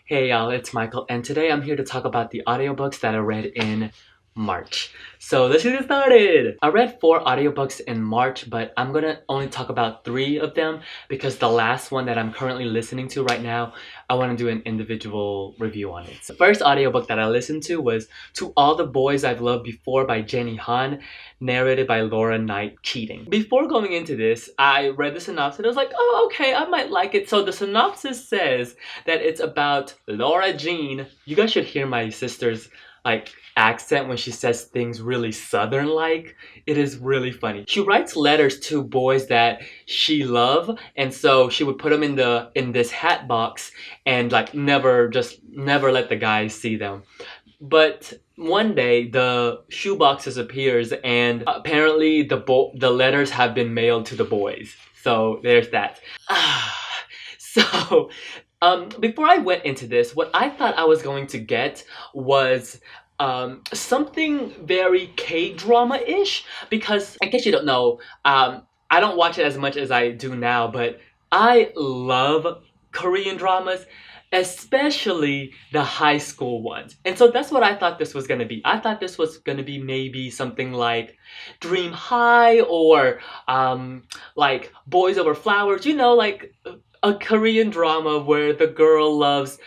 Hey y'all, it's Michael, and today I'm here to talk about the audiobooks that I read in March. So let's get started! I read 4 audiobooks in March, but I'm gonna only talk about 3 of them because the last one that I'm currently listening to right now, I want to do an individual review on it. The first audiobook that I listened to was To All the Boys I've Loved Before by Jenny Han, narrated by Laura Knight Keating. Before going into this, I read the synopsis and I was like, oh, okay, I might like it. So the synopsis says that it's about Laura Jean. You guys should hear my sister's accent when she says things really southern like. It is really funny. She writes letters to boys that she love, and so she would put them in this hat box and never let the guys see them. But one day the shoebox disappears and apparently the letters have been mailed to the boys. So there's that. So before I went into this, what I thought I was going to get was something very K-drama-ish, because I guess you don't know, I don't watch it as much as I do now, but I love Korean dramas, especially the high school ones. And so that's what I thought this was gonna be. I thought this was gonna be maybe something like Dream High or like Boys Over Flowers, like a Korean drama where the girl loves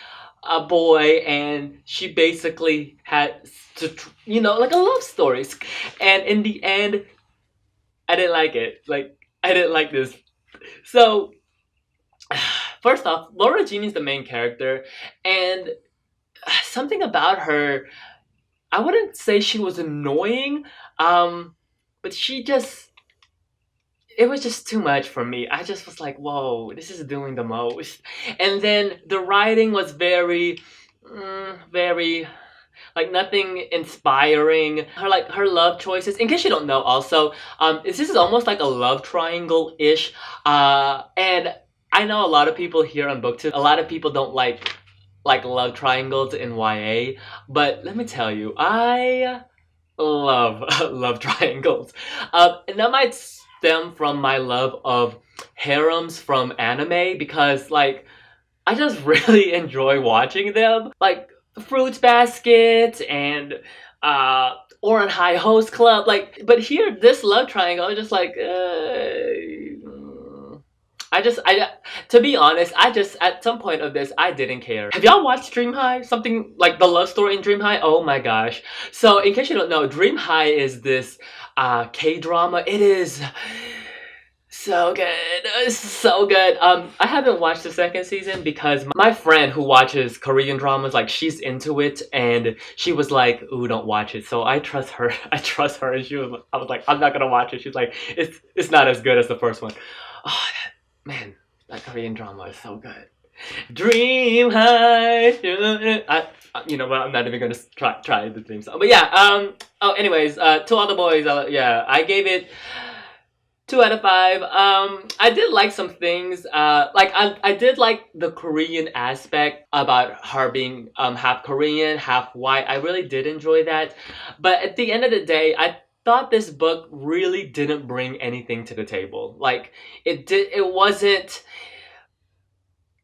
a boy and she basically had to, like a love story. And in the end, I didn't like it. I didn't like this. So, first off, Laura Jean is the main character, and something about her, I wouldn't say she was annoying, but it was just too much for me. I just was like, whoa, this is doing the most. And then the writing was very, nothing inspiring. Her love choices. In case you don't know, also, this is almost like a love triangle-ish. And I know a lot of people here on BookTube, a lot of people don't like love triangles in YA, but let me tell you, I love love triangles. And that might stem from my love of harems from anime because I just really enjoy watching them. Like Fruits Basket and Oran High Host Club. But here, this love triangle, I just to be honest, at some point of this, I didn't care. Have y'all watched Dream High? Something like the love story in Dream High? Oh my gosh. So, in case you don't know, Dream High is this K-drama. It is so good. It's so good. I haven't watched the second season because my friend who watches Korean dramas, she's into it, and she was like, ooh, don't watch it. So I trust her. I trust her, and I was like, I'm not gonna watch it. She's like, it's not as good as the first one. Oh, man, that Korean drama is so good. Dream High. You know what? I'm not even gonna try the theme song. But yeah. Oh, anyways. To All the Boys. Yeah, I gave it 2 out of 5. I did like some things. I did like the Korean aspect about her being half Korean, half white. I really did enjoy that. But at the end of the day, I thought this book really didn't bring anything to the table.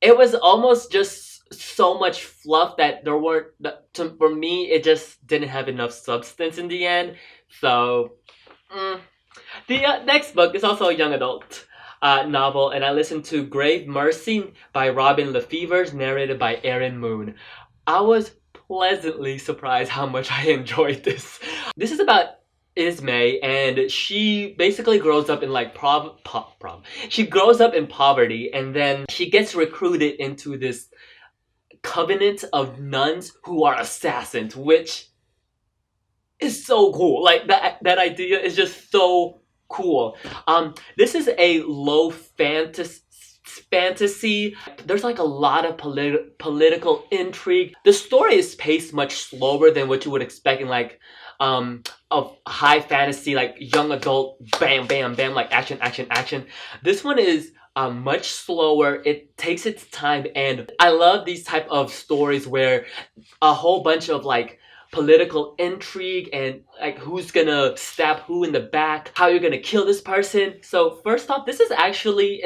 It was almost just so much fluff that for me, it just didn't have enough substance in the end. So, the next book is also a young adult novel, and I listened to Grave Mercy by Robin Lefevre, narrated by Erin Moon. I was pleasantly surprised how much I enjoyed this. This is about Ismay, and she basically grows up in she grows up in poverty, and then she gets recruited into this covenant of nuns who are assassins, which is so cool. That idea is just so cool. This is a low fantasy. There's a lot of political intrigue. The story is paced much slower than what you would expect in of high fantasy, young adult, bam, bam, bam, action, action, action. This one is much slower. It takes its time, and I love these type of stories where a whole bunch of political intrigue and who's gonna stab who in the back, how you're gonna kill this person. So first off, this is actually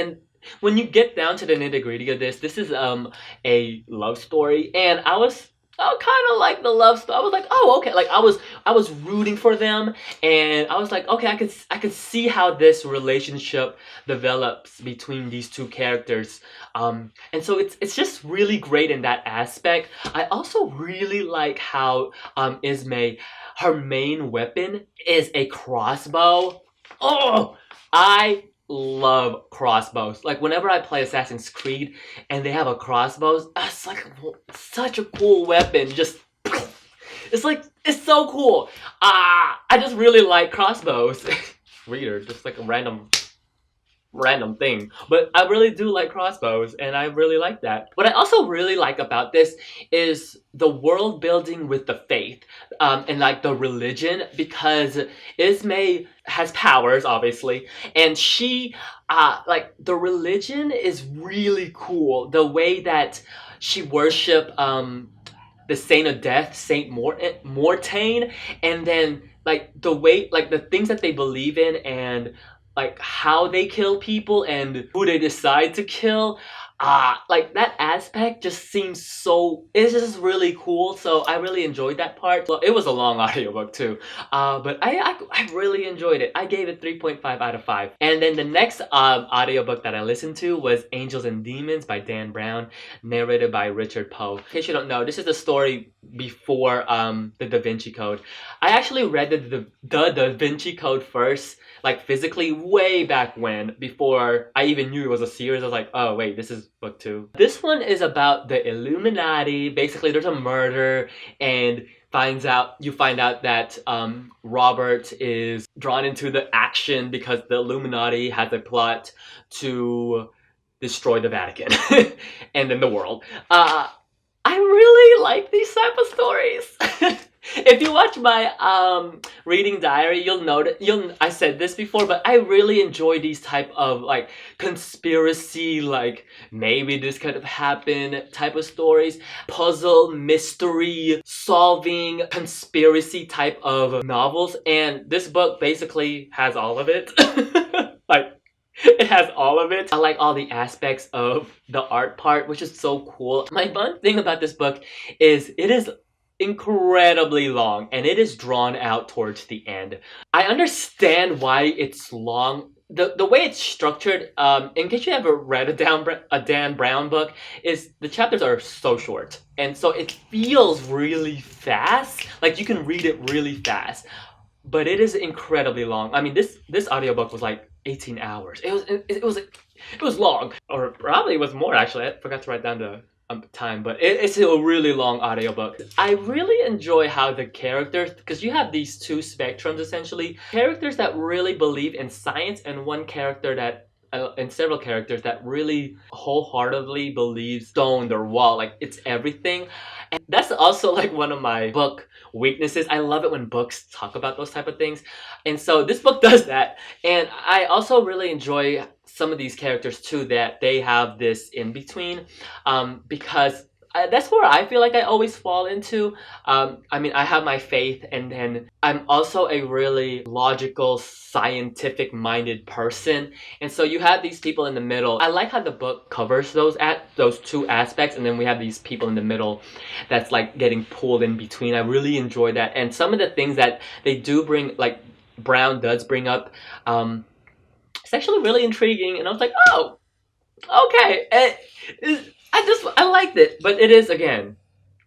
when you get down to the nitty-gritty of this is a love story, and I kind of like the love story. I was like, oh, okay. Like I was rooting for them, and I was like, okay, I could see how this relationship develops between these two characters. And so it's just really great in that aspect. I also really like how Ismay, her main weapon is a crossbow. Oh, I love crossbows. Like whenever I play Assassin's Creed and they have a crossbow, it's like such a cool weapon. Just it's like it's so cool. I just really like crossbows. Weird, just like a random thing, but I really do like crossbows, and I really like that. What I also really like about this is the world building with the faith, and like the religion, because Ismay has powers, obviously, and she, like the religion is really cool. The way that she worship, the Saint of Death, Saint Mortain, and then like the way, like the things that they believe in, and like how they kill people and who they decide to kill. Like that aspect just seems so, it's just really cool. So I really enjoyed that part. Well, it was a long audiobook too, but I really enjoyed it. I gave it 3.5 out of 5. And then the next audiobook that I listened to was Angels and Demons by Dan Brown, narrated by Richard Poe. In case you don't know, this is the story before the Da Vinci Code. I actually read the Da Vinci Code first, like physically, way back when, before I even knew it was a series. I was like, oh wait, this is book 2. This one is about the Illuminati. Basically, there's a murder, and you find out that Robert is drawn into the action because the Illuminati has a plot to destroy the Vatican and then the world. I really like these type of stories. If you watch my reading diary, you'll notice, I said this before, but I really enjoy these type of like conspiracy, like maybe this could have happened type of stories, puzzle, mystery, solving, conspiracy type of novels, and this book basically has all of it. Like, it has all of it. I like all the aspects of the art part, which is so cool. My fun thing about this book is it is incredibly long, and it is drawn out towards the end. I understand why it's long. The way it's structured, in case you ever read a Dan Brown book, is the chapters are so short, and so it feels really fast. Like you can read it really fast, but it is incredibly long. I mean, this audiobook was like 18 hours. It was long, or probably it was more actually. I forgot to write down the time, but it's a really long audiobook. I really enjoy how the characters, because you have these two spectrums essentially, characters that really believe in science, and one character that and several characters that really wholeheartedly believe stone or wall, like it's everything. And that's also like one of my book weaknesses. I love it when books talk about those type of things, and so this book does that. And I also really enjoy some of these characters too, that they have this in between, because that's where I feel like I always fall into. I mean, I have my faith, and then I'm also a really logical, scientific-minded person, and so you have these people in the middle. I like how the book covers those two aspects, and then we have these people in the middle that's like getting pulled in between. I really enjoy that, and some of the things that they do bring, like Brown does bring up, it's actually really intriguing, and I was like, oh, okay. I liked it, but it is, again,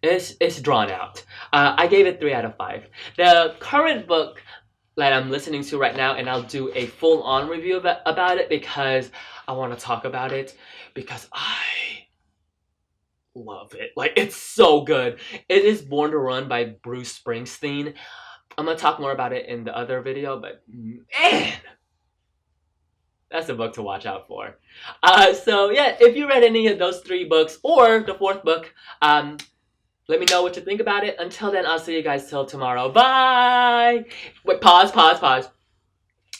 it's drawn out. I gave it 3 out of 5. The current book that I'm listening to right now, and I'll do a full-on review about it because I want to talk about it, because I love it. Like, it's so good. It is Born to Run by Bruce Springsteen. I'm gonna talk more about it in the other video, but man, that's a book to watch out for. So yeah, if you read any of those 3 books or the 4th book, let me know what you think about it. Until then, I'll see you guys till tomorrow. Bye! Wait, pause.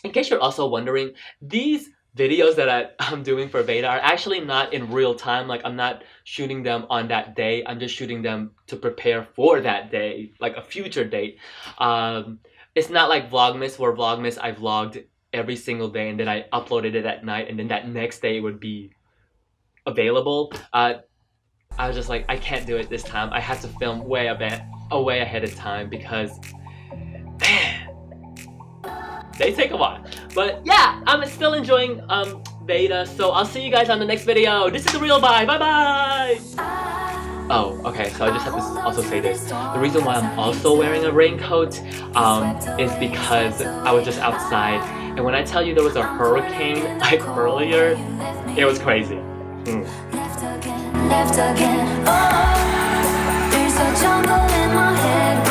In case you're also wondering, these videos that I'm doing for VEDA are actually not in real time. Like, I'm not shooting them on that day. I'm just shooting them to prepare for that day, like a future date. It's not like Vlogmas, where Vlogmas I vlogged every single day, and then I uploaded it at night, and then that next day it would be available. I was just like, I can't do it this time. I have to film way ahead of time because, man, they take a while. But yeah, I'm still enjoying VEDA, so I'll see you guys on the next video. This is the real bye. Bye bye. Oh, okay, so I just have to also say this. The reason why I'm also wearing a raincoat is because I was just outside, and when I tell you there was a hurricane like earlier, it was crazy. Left again. Oh, there's a jungle in my head.